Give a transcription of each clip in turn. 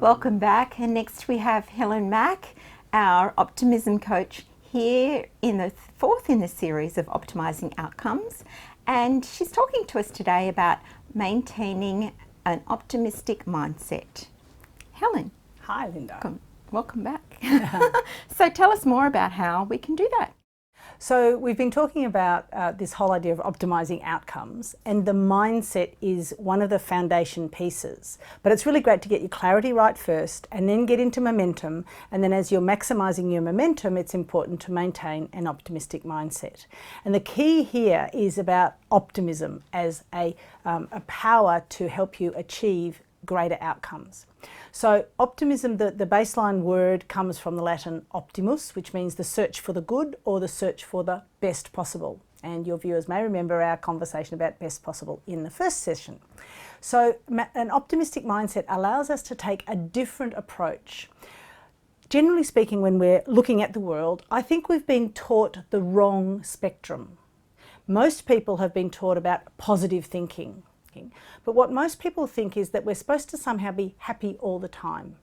Welcome back. And next we have Helen Mack, our optimism coach, here in the fourth in the series of optimizing outcomes. And she's talking to us today about maintaining an optimistic mindset. Helen. Hi, Linda. Welcome back. So tell us more about how we can do that. So we've been talking about this whole idea of optimizing outcomes, and the mindset is one of the foundation pieces. But it's really great to get your clarity right first and then get into momentum. And then as you're maximizing your momentum, it's important to maintain an optimistic mindset. And the key here is about optimism as a power to help you achieve greater outcomes. So optimism, the baseline word comes from the Latin optimus, which means the search for the good or the search for the best possible. And your viewers may remember our conversation about best possible in the first session. So an optimistic mindset allows us to take a different approach. Generally speaking, when we're looking at the world, I think we've been taught the wrong spectrum. Most people have been taught about positive thinking. But what most people think is that we're supposed to somehow be happy all the time.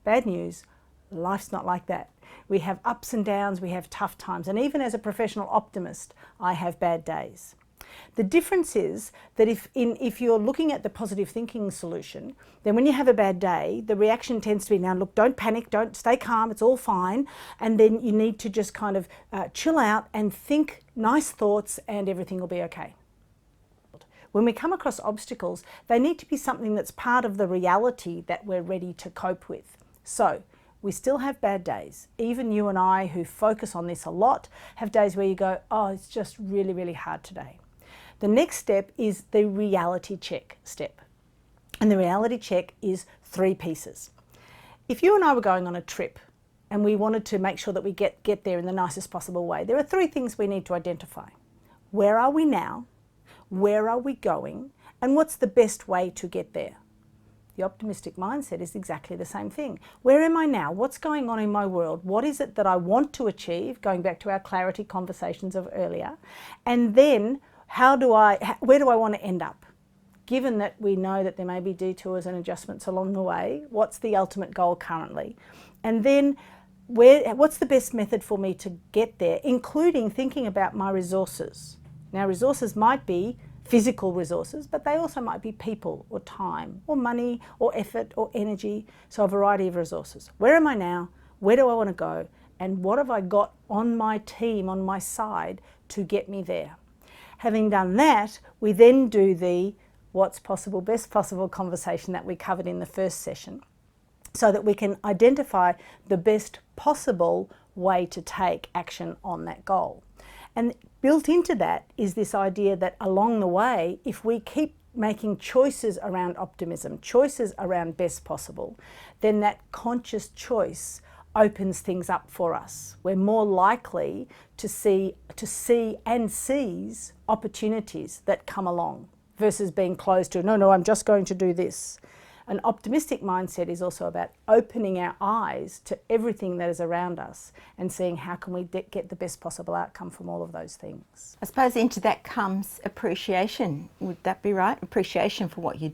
Bad news, life's not like that. We have ups and downs, we have tough times, and even as a professional optimist, I have bad days. The difference is that if you're looking at the positive thinking solution, then when you have a bad day, the reaction tends to be, now look, don't panic, don't stay calm, it's all fine, and then you need to just kind of chill out and think nice thoughts and everything will be okay. When we come across obstacles, they need to be something that's part of the reality that we're ready to cope with. So we still have bad days. Even you and I, who focus on this a lot, have days where you go, oh, it's just really, really hard today. The next step is the reality check step. And the reality check is 3 pieces. If you and I were going on a trip and we wanted to make sure that we get there in the nicest possible way, there are 3 things we need to identify. Where are we now? Where are we going? And what's the best way to get there? The optimistic mindset is exactly the same thing. Where am I now? What's going on in my world? What is it that I want to achieve? Going back to our clarity conversations of earlier. And then where do I want to end up? Given that we know that there may be detours and adjustments along the way, what's the ultimate goal currently? And then what's the best method for me to get there, including thinking about my resources? Now, resources might be physical resources, but they also might be people or time or money or effort or energy, so a variety of resources. Where am I now? Where do I want to go? And what have I got on my team, on my side, to get me there? Having done that, we then do the what's possible, best possible conversation that we covered in the first session, so that we can identify the best possible way to take action on that goal. And built into that is this idea that along the way, if we keep making choices around optimism, choices around best possible, then that conscious choice opens things up for us. We're more likely to see and seize opportunities that come along versus being closed to, no, I'm just going to do this. An optimistic mindset is also about opening our eyes to everything that is around us and seeing how can we get the best possible outcome from all of those things. I suppose into that comes appreciation. Would that be right? Appreciation for what you're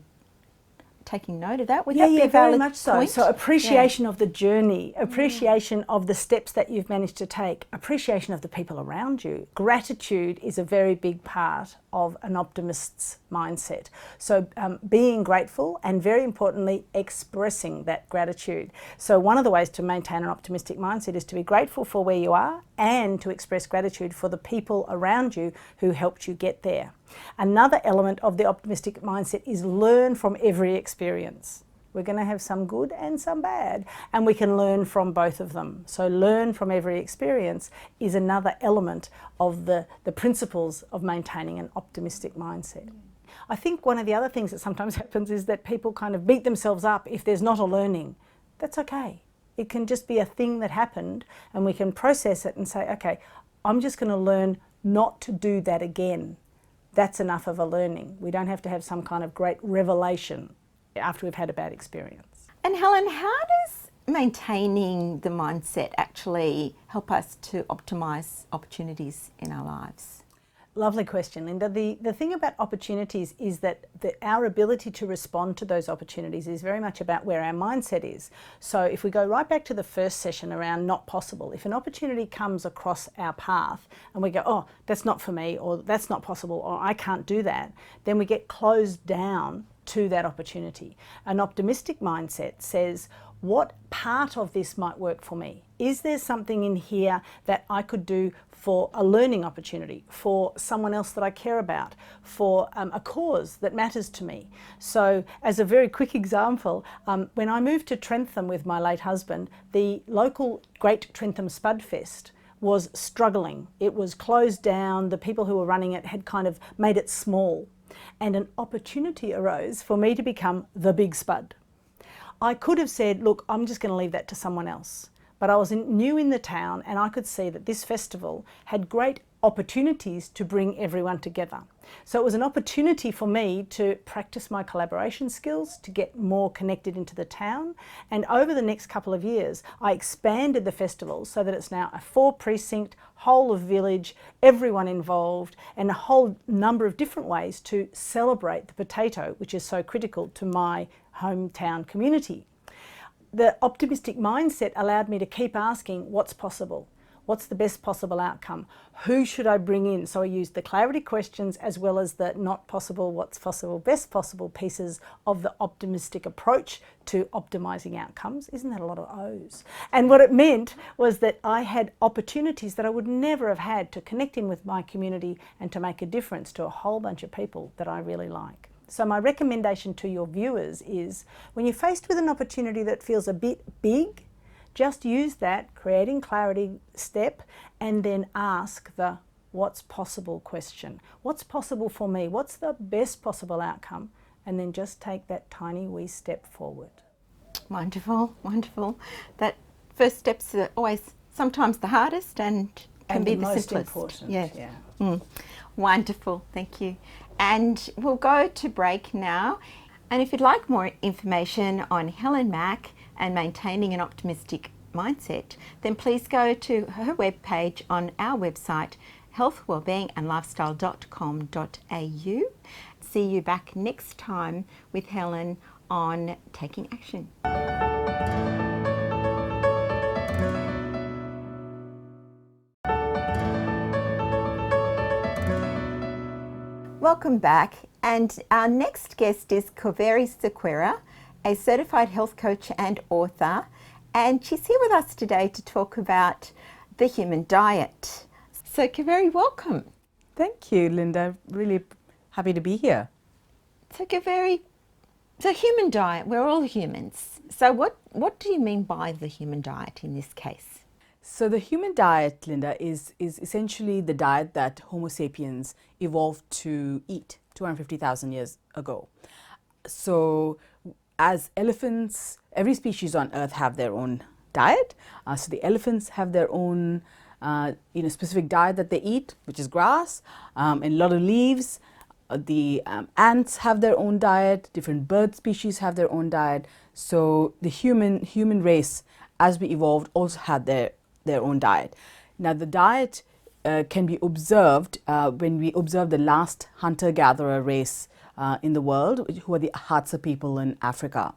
taking note of that? Would that be a valid very much so. point? So appreciation of the journey, appreciation of the steps that you've managed to take, appreciation of the people around you. Gratitude is a very big part of an optimist's mindset. So being grateful and, very importantly, expressing that gratitude. So one of the ways to maintain an optimistic mindset is to be grateful for where you are and to express gratitude for the people around you who helped you get there. Another element of the optimistic mindset is learn from every experience. We're going to have some good and some bad, and we can learn from both of them. So learn from every experience is another element of the principles of maintaining an optimistic mindset. I think one of the other things that sometimes happens is that people kind of beat themselves up if there's not a learning. That's okay. It can just be a thing that happened, and we can process it and say, okay, I'm just going to learn not to do that again. That's enough of a learning. We don't have to have some kind of great revelation after we've had a bad experience. And Helen, how does maintaining the mindset actually help us to optimise opportunities in our lives? Lovely question, Linda. The thing about opportunities is that our ability to respond to those opportunities is very much about where our mindset is. So if we go right back to the first session around not possible, if an opportunity comes across our path and we go, oh, that's not for me, or that's not possible, or I can't do that, then we get closed down to that opportunity. An optimistic mindset says, what part of this might work for me? Is there something in here that I could do for a learning opportunity, for someone else that I care about, for a cause that matters to me? So as a very quick example, when I moved to Trentham with my late husband, the local Great Trentham Spudfest was struggling. It was closed down. The people who were running it had kind of made it small. And an opportunity arose for me to become the big spud. I could have said, look, I'm just going to leave that to someone else. But I was new in the town, and I could see that this festival had great opportunities to bring everyone together. So it was an opportunity for me to practice my collaboration skills, to get more connected into the town. And over the next couple of years, I expanded the festival so that it's now a 4-precinct, whole of village, everyone involved, and a whole number of different ways to celebrate the potato, which is so critical to my hometown community. The optimistic mindset allowed me to keep asking, what's possible? What's the best possible outcome? Who should I bring in? So I used the clarity questions as well as the not possible, what's possible, best possible pieces of the optimistic approach to optimizing outcomes. Isn't that a lot of O's? And what it meant was that I had opportunities that I would never have had to connect in with my community and to make a difference to a whole bunch of people that I really like. So my recommendation to your viewers is, when you're faced with an opportunity that feels a bit big, just use that creating clarity step and then ask the what's possible question. What's possible for me? What's the best possible outcome? And then just take that tiny wee step forward. Wonderful, wonderful. That first step's always sometimes the hardest and can be the most simplest. Important. Yeah. Wonderful, thank you. And we'll go to break now. And if you'd like more information on Helen Mack and maintaining an optimistic mindset, then please go to her webpage on our website, healthwellbeingandlifestyle.com.au. See you back next time with Helen on Taking Action. Welcome back, and our next guest is Kaveri Sequeira, a certified health coach and author, and she's here with us today to talk about the human diet. So Kaveri, welcome. Thank you, Linda. Really happy to be here. So Kaveri, the human diet, we're all humans. So what do you mean by the human diet in this case? So the human diet, Linda, is essentially the diet that Homo sapiens evolved to eat 250,000 years ago. So as elephants, every species on Earth have their own diet. So the elephants have their own specific diet that they eat, which is grass and a lot of leaves. The ants have their own diet. Different bird species have their own diet. So the human race, as we evolved, also had their own diet. Now the diet can be observed when we observe the last hunter-gatherer race in the world, who are the Hadza people in Africa.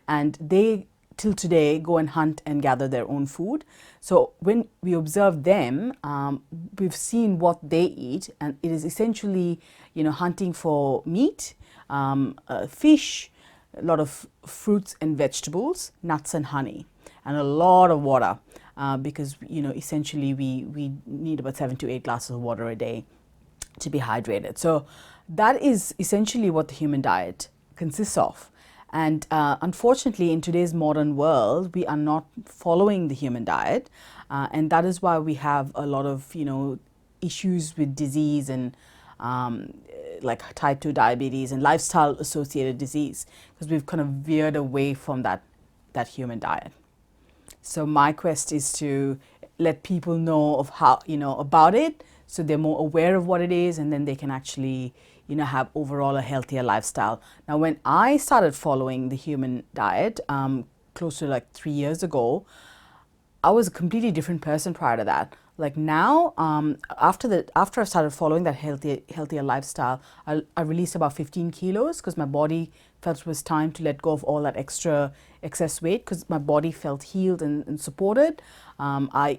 And they, till today, go and hunt and gather their own food. So when we observe them, we've seen what they eat, and it is essentially, hunting for meat, fish, a lot of fruits and vegetables, nuts and honey, and a lot of water. Because essentially we need about 7 to 8 glasses of water a day to be hydrated. So that is essentially what the human diet consists of. And unfortunately, in today's modern world, we are not following the human diet, and that is why we have a lot of issues with disease and like type 2 diabetes and lifestyle associated disease, because we've kind of veered away from that human diet. So my quest is to let people know of how, about it, so they're more aware of what it is, and then they can actually, have overall a healthier lifestyle. Now, when I started following the human diet, close to like 3 years ago, I was a completely different person prior to that. Like now, after I started following that healthier lifestyle, I released about 15 kilos because my body felt it was time to let go of all that excess weight because my body felt healed and supported. I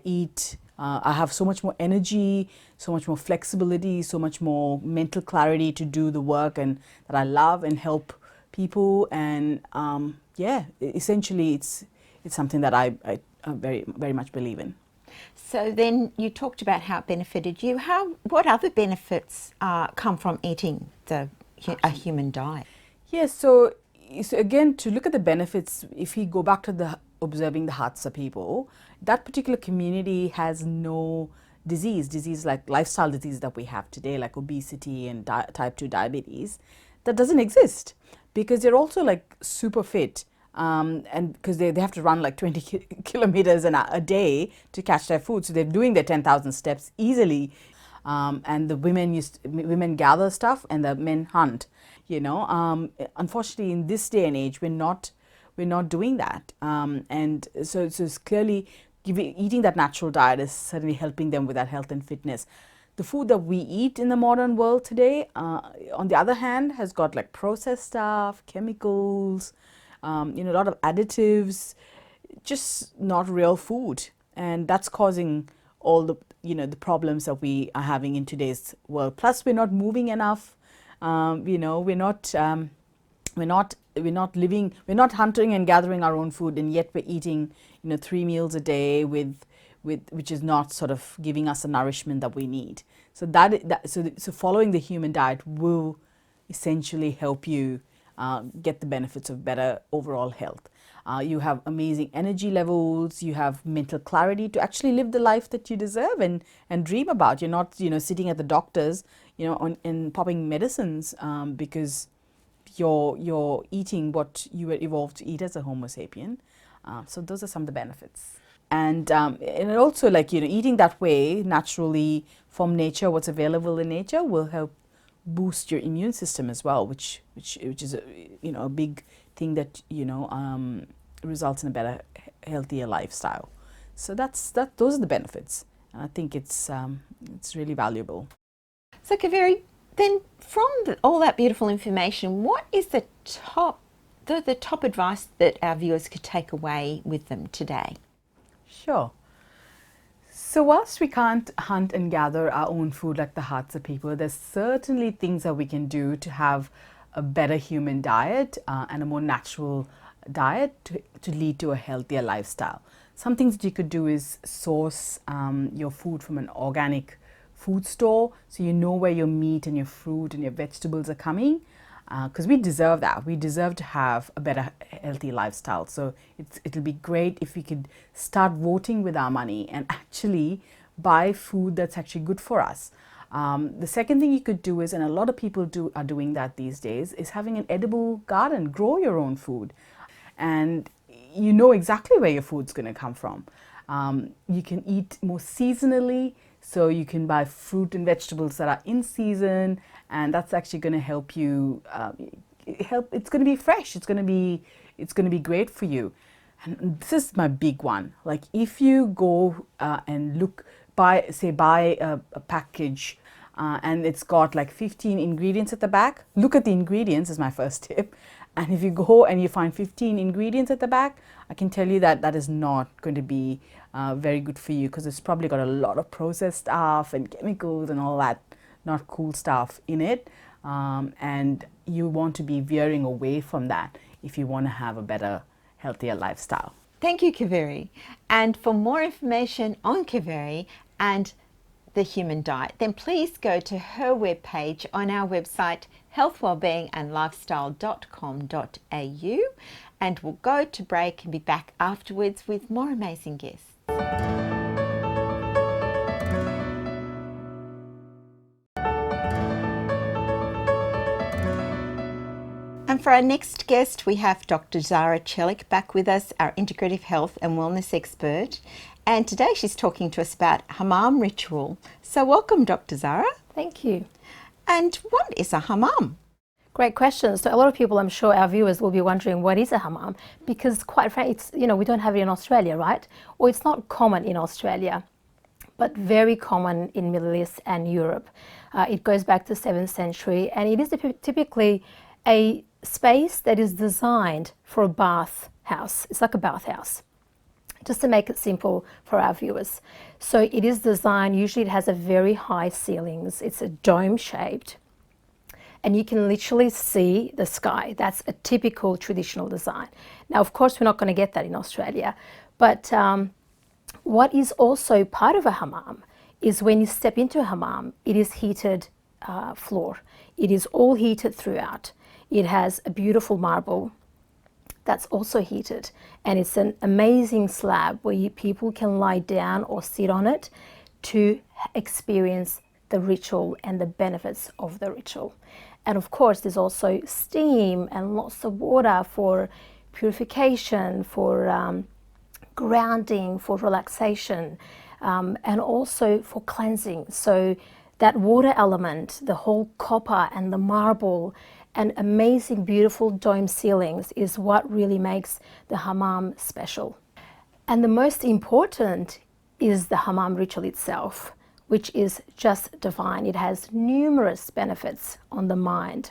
have so much more energy, so much more flexibility, so much more mental clarity to do the work and that I love and help people. And essentially, it's something that I very, very much believe in. So then you talked about how it benefited you. What other benefits come from eating a human diet? Yes, so again, to look at the benefits, if we go back to observing the Hatsa people, that particular community has no disease like lifestyle disease that we have today, like obesity and type 2 diabetes, that doesn't exist because they're also like super fit. And because they have to run like 20 kilometers a day to catch their food. So they're doing their 10,000 steps easily. And the women gather stuff and the men hunt, Unfortunately, in this day and age, we're not doing that. And so it's clearly eating that natural diet is certainly helping them with that health and fitness. The food that we eat in the modern world today, on the other hand, has got like processed stuff, chemicals, a lot of additives, just not real food. And that's causing all the problems that we are having in today's world. Plus, we're not moving enough. We're not hunting and gathering our own food, and yet we're eating 3 meals a day which is not sort of giving us the nourishment that we need. So so following the human diet will essentially help you get the benefits of better overall health. You have amazing energy levels, you have mental clarity to actually live the life that you deserve and dream about. You're not, sitting at the doctors, and popping medicines because you're eating what you were evolved to eat as a Homo sapien. So those are some of the benefits. And also eating that way naturally from nature, what's available in nature will help boost your immune system as well, which is a big thing that results in a better, healthier lifestyle. So those are the benefits, and I think it's really valuable. So Kaveri, then from all that beautiful information, what is the top advice that our viewers could take away with them today? Sure. So whilst we can't hunt and gather our own food like the Hatsa people, there's certainly things that we can do to have a better human diet and a more natural diet to lead to a healthier lifestyle. Some things that you could do is source your food from an organic food store, so you know where your meat and your fruit and your vegetables are coming, because we deserve that. We deserve to have a better, healthy lifestyle. So it'll be great if we could start voting with our money and actually buy food that's actually good for us. The second thing you could do is, and a lot of people are doing that these days, is having an edible garden. Grow your own food, and you know exactly where your food's going to come from. You can eat more seasonally, so you can buy fruit and vegetables that are in season, and that's actually going to help you. It's going to be fresh. It's going to be great for you. And this is my big one. Like if you go and buy a package and it's got like 15 ingredients at the back, look at the ingredients is my first tip. And if you go and you find 15 ingredients at the back, I can tell you that is not going to be very good for you, because it's probably got a lot of processed stuff and chemicals and all that not cool stuff in it. And you want to be veering away from that if you want to have a better, healthier lifestyle. Thank you, Kaveri. And for more information on Kaveri and the human diet, then please go to her webpage on our website healthwellbeingandlifestyle.com.au, and we'll go to break and be back afterwards with more amazing guests. And for our next guest, we have Dr. Zara Chelik back with us, our integrative health and wellness expert. And today she's talking to us about hammam ritual. So welcome, Dr. Zara. Thank you. And what is a hammam? Great question. So a lot of people, I'm sure our viewers will be wondering, what is a hammam? Because quite frankly, it's, we don't have it in Australia, right? Or it's not common in Australia. but very common in Middle East and Europe. It goes back to 7th century, and it is typically a space that is designed for a bath house. It's like a bath house, just to make it simple for our viewers. So it is designed, usually it has a very high ceilings, it's a dome shaped, and you can literally see the sky. That's a typical traditional design. Now, of course, we're not going to get that in Australia, but what is also part of a hammam is when you step into a hammam, it is heated floor. It is all heated throughout. It has a beautiful marble that's also heated, and it's an amazing slab where people can lie down or sit on it to experience the ritual and the benefits of the ritual. And of course, there's also steam and lots of water for purification, for grounding, for relaxation, and also for cleansing. So that water element, the whole copper and the marble and amazing, beautiful dome ceilings is what really makes the hammam special. And the most important is the hammam ritual itself, which is just divine. It has numerous benefits on the mind.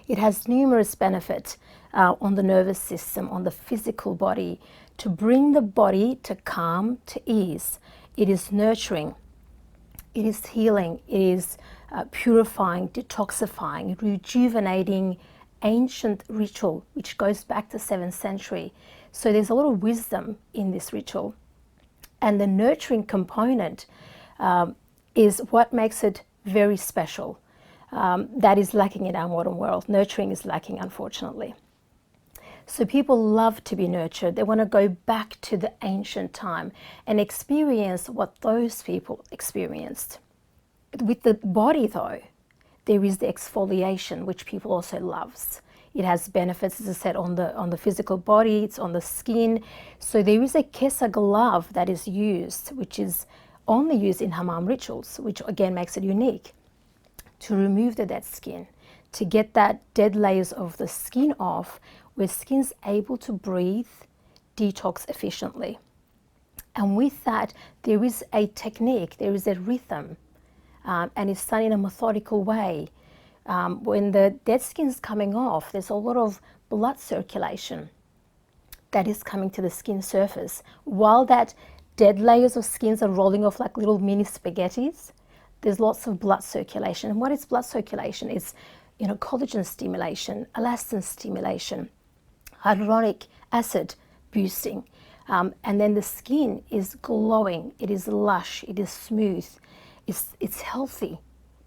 It has numerous benefits on the nervous system, on the physical body, to bring the body to calm, to ease. It is nurturing. It is healing. It is purifying, detoxifying, rejuvenating ancient ritual, which goes back to 7th century. So there's a lot of wisdom in this ritual. And the nurturing component is what makes it very special. That is lacking in our modern world. Nurturing is lacking, unfortunately. So people love to be nurtured. They want to go back to the ancient time and experience what those people experienced. With the body, though, there is the exfoliation, which people also loves. It has benefits, as I said, on the physical body. It's on the skin. So there is a kesa glove that is used, which is only used in hammam rituals, which again makes it unique, to remove the dead skin, to get that dead layers of the skin off, where skin's able to breathe, detox efficiently. And with that, there is a technique, there is a rhythm, and it's done in a methodical way. When the dead skin's coming off, there's a lot of blood circulation that is coming to the skin surface. While that dead layers of skins are rolling off like little mini spaghettis, there's lots of blood circulation. And what is blood circulation? It's, collagen stimulation, elastin stimulation, hyaluronic acid boosting. And then the skin is glowing, it is lush, it is smooth, it's healthy,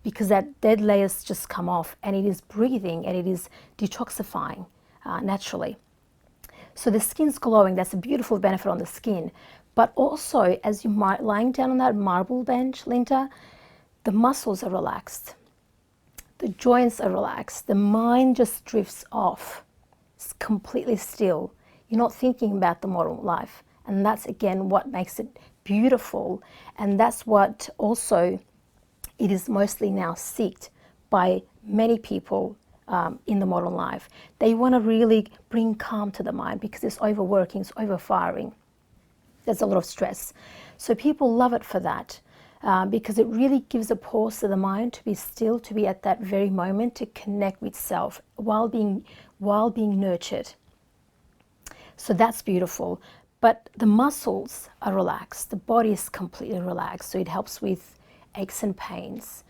because that dead layers just come off, and it is breathing and it is detoxifying naturally. So the skin's glowing. That's a beautiful benefit on the skin. But also, as you might lying down on that marble bench, Linda, the muscles are relaxed, the joints are relaxed, the mind just drifts off. It's completely still. You're not thinking about the modern life, and that's again what makes it beautiful. And that's what also it is mostly now sought by many people in the modern life. They want to really bring calm to the mind, because it's overworking, it's overfiring. There's a lot of stress. So people love it for that, because it really gives a pause to the mind to be still, to be at that very moment, to connect with self while being nurtured. So that's beautiful. But the muscles are relaxed, the body is completely relaxed, so it helps with aches and pains.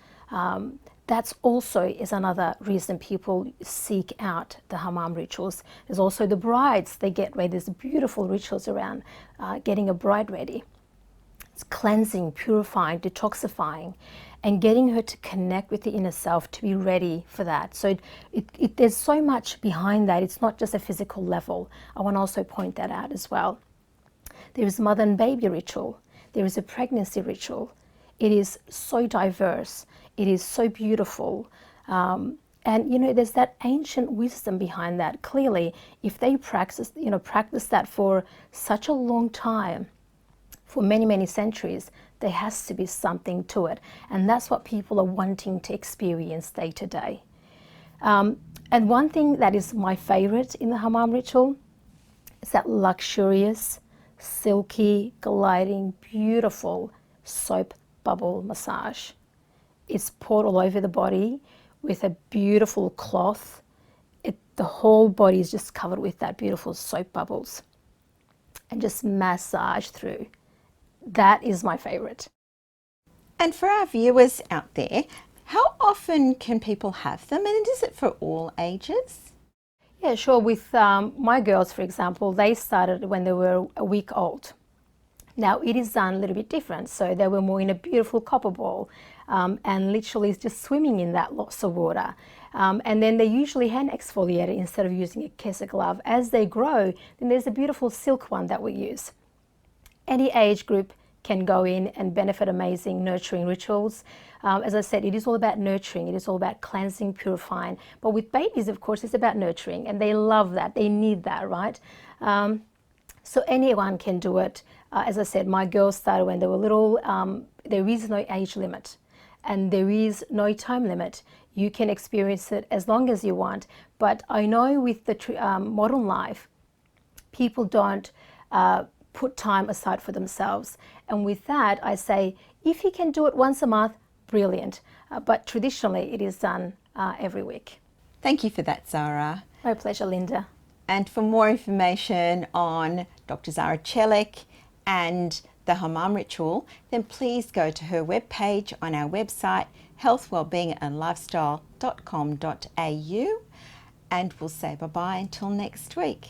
That's also is another reason people seek out the hammam rituals. There's also the brides, they get ready. There's beautiful rituals around getting a bride ready. It's cleansing, purifying, detoxifying, and getting her to connect with the inner self, to be ready for that. So there's so much behind that. It's not just a physical level. I want to also point that out as well. There is mother and baby ritual. There is a pregnancy ritual. It is so diverse. It is so beautiful. And, there's that ancient wisdom behind that. Clearly, if they practice that for such a long time, for many, many centuries, there has to be something to it. And that's what people are wanting to experience day to day. And one thing that is my favorite in the hammam ritual is that luxurious, silky, gliding, beautiful soap bubble massage. It's poured all over the body with a beautiful cloth. The whole body is just covered with that beautiful soap bubbles and just massage through. That is my favorite. And for our viewers out there, how often can people have them, and is it for all ages? Yeah, sure. With my girls, for example, they started when they were a week old. Now it is done a little bit different. So they were more in a beautiful copper ball and literally just swimming in that lots of water. And then they usually hand exfoliate instead of using a Kesa glove. As they grow, then there's a beautiful silk one that we use. Any age group can go in and benefit amazing nurturing rituals. As I said, it is all about nurturing. It is all about cleansing, purifying. But with babies, of course, it's about nurturing, and they love that. They need that, right? So anyone can do it. As I said, my girls started when they were little. There is no age limit, and there is no time limit. You can experience it as long as you want. But I know with the modern life, people don't put time aside for themselves. And with that, I say, if you can do it once a month, brilliant. But traditionally, it is done every week. Thank you for that, Zara. My pleasure, Linda. And for more information on Dr. Zara Celik and the Hammam ritual, then please go to her webpage on our website, healthwellbeingandlifestyle.com.au, and we'll say bye-bye until next week.